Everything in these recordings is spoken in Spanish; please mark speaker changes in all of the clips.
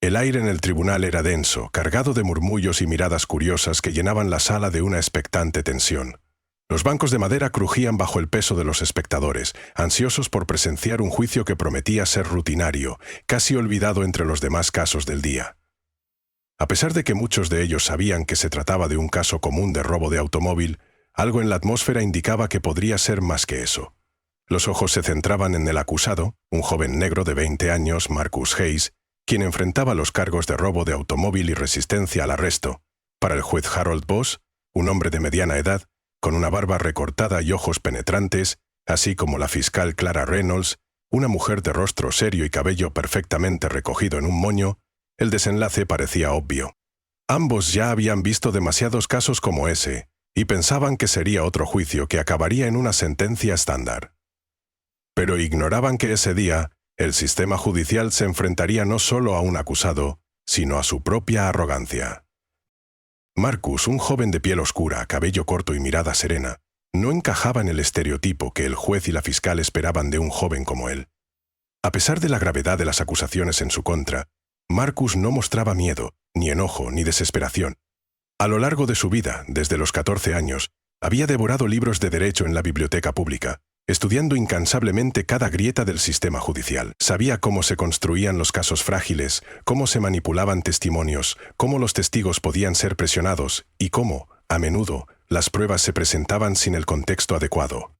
Speaker 1: El aire en el tribunal era denso, cargado de murmullos y miradas curiosas que llenaban la sala de una expectante tensión. Los bancos de madera crujían bajo el peso de los espectadores, ansiosos por presenciar un juicio que prometía ser rutinario, casi olvidado entre los demás casos del día. A pesar de que muchos de ellos sabían que se trataba de un caso común de robo de automóvil, algo en la atmósfera indicaba que podría ser más que eso. Los ojos se centraban en el acusado, un joven negro de 20 años, Marcus Hayes, quien enfrentaba los cargos de robo de automóvil y resistencia al arresto. Para el juez Harold Boss, un hombre de mediana edad, con una barba recortada y ojos penetrantes, así como la fiscal Clara Reynolds, una mujer de rostro serio y cabello perfectamente recogido en un moño, el desenlace parecía obvio. Ambos ya habían visto demasiados casos como ese, y pensaban que sería otro juicio que acabaría en una sentencia estándar. Pero ignoraban que ese día, el sistema judicial se enfrentaría no solo a un acusado, sino a su propia arrogancia. Marcus, un joven de piel oscura, cabello corto y mirada serena, no encajaba en el estereotipo que el juez y la fiscal esperaban de un joven como él. A pesar de la gravedad de las acusaciones en su contra, Marcus no mostraba miedo, ni enojo, ni desesperación. A lo largo de su vida, desde los 14 años, había devorado libros de derecho en la biblioteca pública, estudiando incansablemente cada grieta del sistema judicial. Sabía cómo se construían los casos frágiles, cómo se manipulaban testimonios, cómo los testigos podían ser presionados y cómo, a menudo, las pruebas se presentaban sin el contexto adecuado.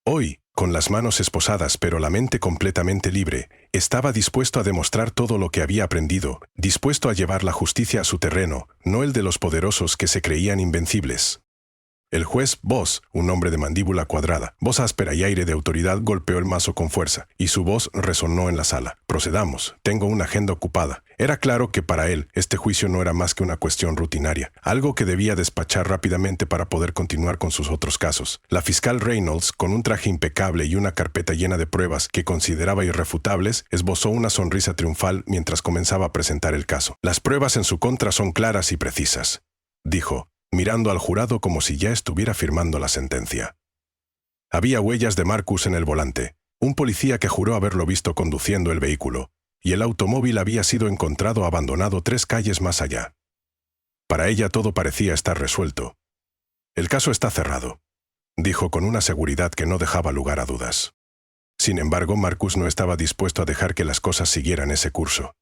Speaker 1: Hoy, con las manos esposadas pero la mente completamente libre, estaba dispuesto a demostrar todo lo que había aprendido, dispuesto a llevar la justicia a su terreno, no el de los poderosos que se creían invencibles. El juez Boss, un hombre de mandíbula cuadrada, voz áspera y aire de autoridad, golpeó el mazo con fuerza, y su voz resonó en la sala. Procedamos, tengo una agenda ocupada. Era claro que para él, este juicio no era más que una cuestión rutinaria, algo que debía despachar rápidamente para poder continuar con sus otros casos. La fiscal Reynolds, con un traje impecable y una carpeta llena de pruebas que consideraba irrefutables, esbozó una sonrisa triunfal mientras comenzaba a presentar el caso. Las pruebas en su contra son claras y precisas, dijo, mirando al jurado como si ya estuviera firmando la sentencia. Había huellas de Marcus en el volante, un policía que juró haberlo visto conduciendo el vehículo, y el automóvil había sido encontrado abandonado 3 calles más allá. Para ella todo parecía estar resuelto. El caso está cerrado, dijo con una seguridad que no dejaba lugar a dudas. Sin embargo, Marcus no estaba dispuesto a dejar que las cosas siguieran ese curso.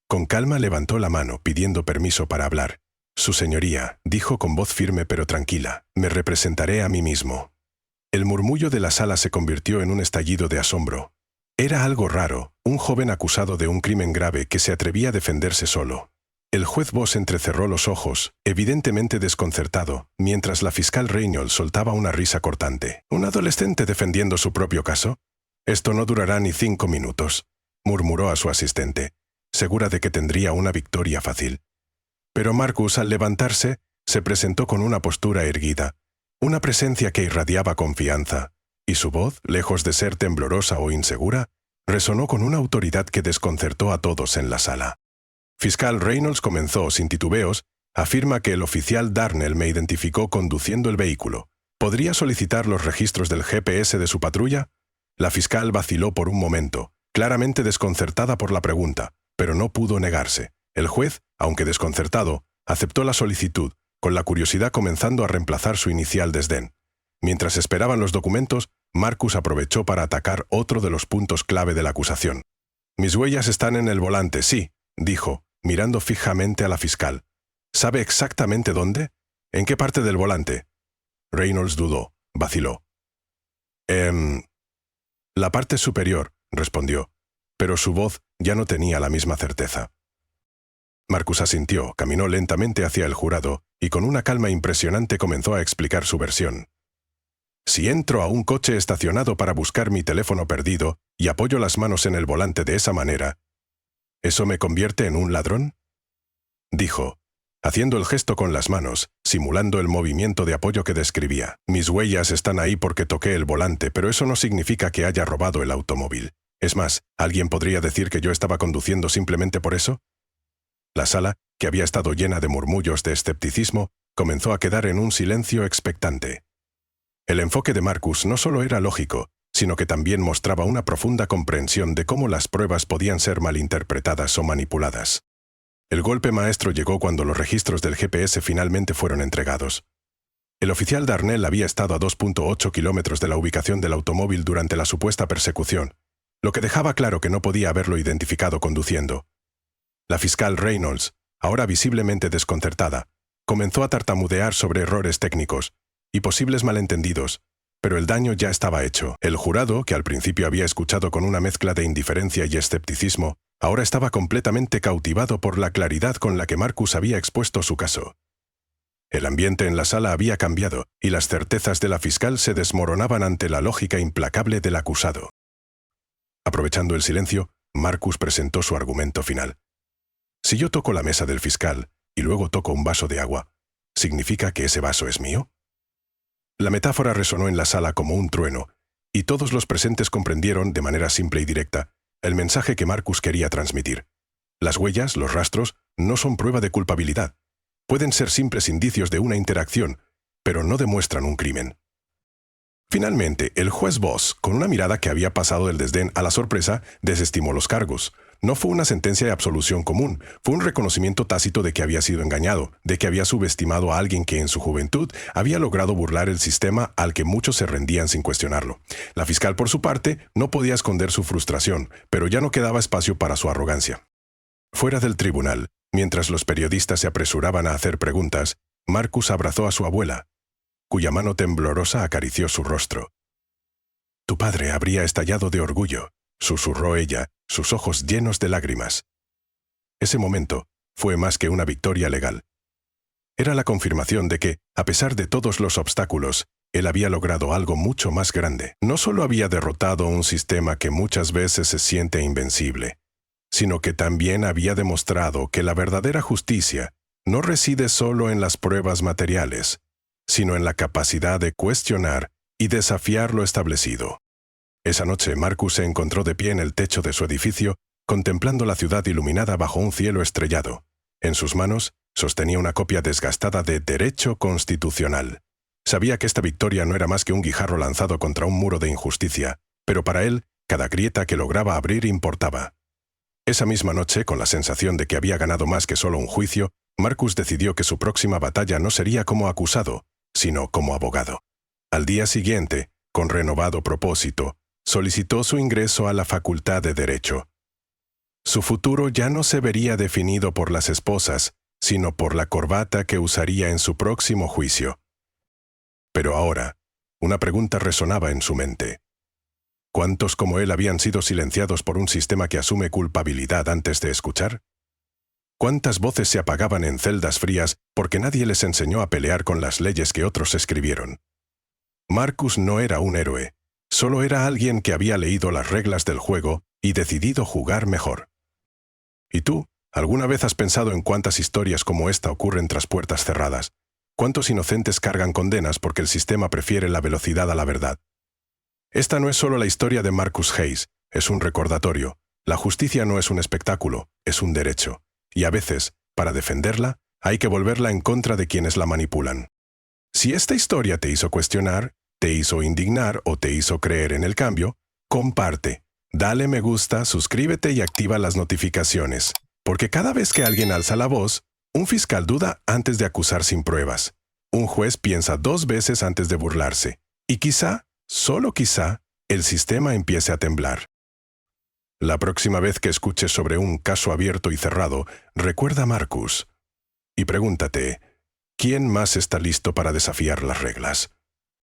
Speaker 1: Con calma levantó la mano pidiendo permiso para hablar. Su señoría, dijo con voz firme pero tranquila, me representaré a mí mismo. El murmullo de la sala se convirtió en un estallido de asombro. Era algo raro, un joven acusado de un crimen grave que se atrevía a defenderse solo. El juez Boss entrecerró los ojos, evidentemente desconcertado, mientras la fiscal Reynolds soltaba una risa cortante. ¿Un adolescente defendiendo su propio caso? Esto no durará ni 5 minutos, murmuró a su asistente, segura de que tendría una victoria fácil. Pero Marcus, al levantarse, se presentó con una postura erguida, una presencia que irradiaba confianza, y su voz, lejos de ser temblorosa o insegura, resonó con una autoridad que desconcertó a todos en la sala. Fiscal Reynolds comenzó sin titubeos, afirma que el oficial Darnell me identificó conduciendo el vehículo. ¿Podría solicitar los registros del GPS de su patrulla? La fiscal vaciló por un momento, claramente desconcertada por la pregunta, pero no pudo negarse. El juez, aunque desconcertado, aceptó la solicitud, con la curiosidad comenzando a reemplazar su inicial desdén. Mientras esperaban los documentos, Marcus aprovechó para atacar otro de los puntos clave de la acusación. Mis huellas están en el volante, sí, dijo, mirando fijamente a la fiscal. ¿Sabe exactamente dónde? ¿En qué parte del volante? Reynolds dudó, vaciló. La parte superior, respondió, pero su voz ya no tenía la misma certeza. Marcus asintió, caminó lentamente hacia el jurado y con una calma impresionante comenzó a explicar su versión. Si entro a un coche estacionado para buscar mi teléfono perdido y apoyo las manos en el volante de esa manera, ¿eso me convierte en un ladrón? Dijo, haciendo el gesto con las manos, simulando el movimiento de apoyo que describía. Mis huellas están ahí porque toqué el volante, pero eso no significa que haya robado el automóvil. Es más, ¿alguien podría decir que yo estaba conduciendo simplemente por eso? La sala, que había estado llena de murmullos de escepticismo, comenzó a quedar en un silencio expectante. El enfoque de Marcus no solo era lógico, sino que también mostraba una profunda comprensión de cómo las pruebas podían ser malinterpretadas o manipuladas. El golpe maestro llegó cuando los registros del GPS finalmente fueron entregados. El oficial Darnell había estado a 2.8 kilómetros de la ubicación del automóvil durante la supuesta persecución, lo que dejaba claro que no podía haberlo identificado conduciendo. La fiscal Reynolds, ahora visiblemente desconcertada, comenzó a tartamudear sobre errores técnicos y posibles malentendidos, pero el daño ya estaba hecho. El jurado, que al principio había escuchado con una mezcla de indiferencia y escepticismo, ahora estaba completamente cautivado por la claridad con la que Marcus había expuesto su caso. El ambiente en la sala había cambiado, y las certezas de la fiscal se desmoronaban ante la lógica implacable del acusado. Aprovechando el silencio, Marcus presentó su argumento final. Si yo toco la mesa del fiscal y luego toco un vaso de agua, ¿significa que ese vaso es mío? La metáfora resonó en la sala como un trueno, y todos los presentes comprendieron, de manera simple y directa, el mensaje que Marcus quería transmitir. Las huellas, los rastros, no son prueba de culpabilidad. Pueden ser simples indicios de una interacción, pero no demuestran un crimen. Finalmente, el juez Voss, con una mirada que había pasado del desdén a la sorpresa, desestimó los cargos. No fue una sentencia de absolución común, fue un reconocimiento tácito de que había sido engañado, de que había subestimado a alguien que en su juventud había logrado burlar el sistema al que muchos se rendían sin cuestionarlo. La fiscal, por su parte, no podía esconder su frustración, pero ya no quedaba espacio para su arrogancia. Fuera del tribunal, mientras los periodistas se apresuraban a hacer preguntas, Marcus abrazó a su abuela, cuya mano temblorosa acarició su rostro. «Tu padre habría estallado de orgullo», susurró ella, sus ojos llenos de lágrimas. Ese momento fue más que una victoria legal. Era la confirmación de que, a pesar de todos los obstáculos, él había logrado algo mucho más grande. No solo había derrotado un sistema que muchas veces se siente invencible, sino que también había demostrado que la verdadera justicia no reside solo en las pruebas materiales, sino en la capacidad de cuestionar y desafiar lo establecido. Esa noche Marcus se encontró de pie en el techo de su edificio, contemplando la ciudad iluminada bajo un cielo estrellado. En sus manos sostenía una copia desgastada de Derecho Constitucional. Sabía que esta victoria no era más que un guijarro lanzado contra un muro de injusticia, pero para él, cada grieta que lograba abrir importaba. Esa misma noche, con la sensación de que había ganado más que solo un juicio, Marcus decidió que su próxima batalla no sería como acusado, sino como abogado. Al día siguiente, con renovado propósito, solicitó su ingreso a la Facultad de Derecho. Su futuro ya no se vería definido por las esposas, sino por la corbata que usaría en su próximo juicio. Pero ahora, una pregunta resonaba en su mente. ¿Cuántos como él habían sido silenciados por un sistema que asume culpabilidad antes de escuchar? ¿Cuántas voces se apagaban en celdas frías porque nadie les enseñó a pelear con las leyes que otros escribieron? Marcus no era un héroe, solo era alguien que había leído las reglas del juego y decidido jugar mejor. ¿Y tú? ¿Alguna vez has pensado en cuántas historias como esta ocurren tras puertas cerradas? ¿Cuántos inocentes cargan condenas porque el sistema prefiere la velocidad a la verdad? Esta no es solo la historia de Marcus Hayes, es un recordatorio. La justicia no es un espectáculo, es un derecho. Y a veces, para defenderla, hay que volverla en contra de quienes la manipulan. Si esta historia te hizo cuestionar, te hizo indignar o te hizo creer en el cambio, comparte, dale me gusta, suscríbete y activa las notificaciones. Porque cada vez que alguien alza la voz, un fiscal duda antes de acusar sin pruebas. Un juez piensa 2 veces antes de burlarse. Y quizá, solo quizá, el sistema empiece a temblar. La próxima vez que escuches sobre un caso abierto y cerrado, recuerda a Marcus y pregúntate, ¿quién más está listo para desafiar las reglas?